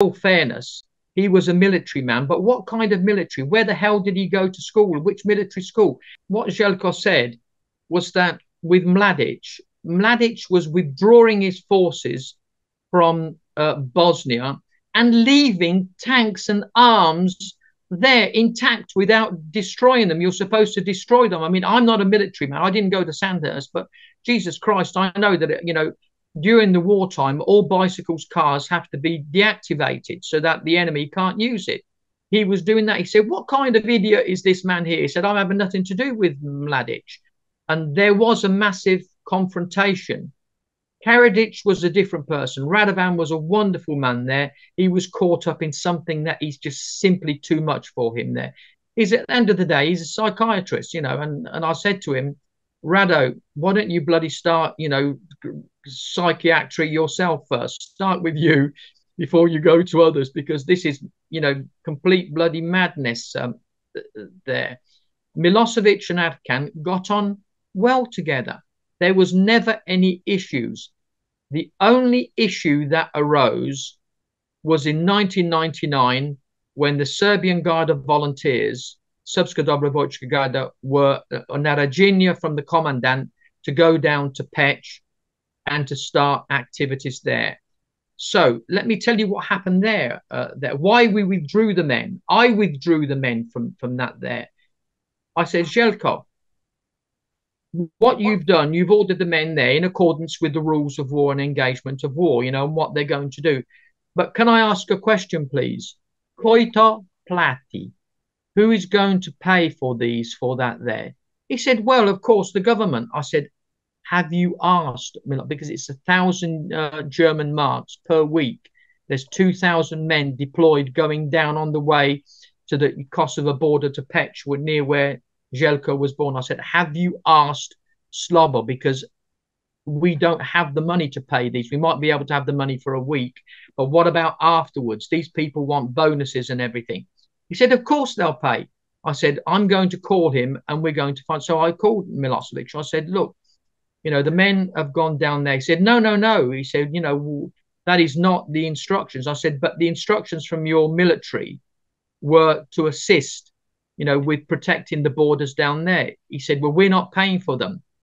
all fairness, he was a military man, but what kind of military? Where the hell did he go to school? Which military school? What Željko said was that with Mladić was withdrawing his forces from Bosnia and leaving tanks and arms there intact without destroying them. You're supposed to destroy them. I mean, I'm not a military man. I didn't go to Sandhurst, but Jesus Christ, I know that, you know, during the wartime, all bicycles, cars have to be deactivated so that the enemy can't use it. He was doing that. He said, what kind of idiot is this man here? He said, I'm having nothing to do with Mladić. And there was a massive confrontation. Karadzic was a different person. Radovan was a wonderful man there. He was caught up in something that is just simply too much for him there. He's, at the end of the day, he's a psychiatrist, you know, and I said to him, Rado, why don't you bloody start, you know, psychiatry yourself first. Start with you before you go to others, because this is, you know, complete bloody madness there. Milosevic and Arkan got on well together. There was never any issues. The only issue that arose was in 1999 when the Serbian Guard of Volunteers, Srpska Dobrovoljska Garda, were narađenja from the commandant to go down to Peć and to start activities there. So let me tell you what happened there. Why we withdrew the men. I withdrew the men from that there. I said, Željko, what you've done, you've ordered the men there in accordance with the rules of war and engagement of war, you know, and what they're going to do. But can I ask a question, please? Koji to plati? Who is going to pay for that there? He said, well, of course, the government. I said, have you asked? Because it's 1,000 German marks per week. There's 2,000 men deployed going down on the way to the Kosovo border to Peć, near where Željko was born. I said, have you asked Slobo? Because we don't have the money to pay these. We might be able to have the money for a week, but what about afterwards? These people want bonuses and everything. He said, of course they'll pay. I said, I'm going to call him and we're going to find. So I called Milosevic. I said, look, you know, the men have gone down there. He said, no, no, no. He said, you know, that is not the instructions. I said, but the instructions from your military were to assist, you know, with protecting the borders down there. He said, well, we're not paying for them.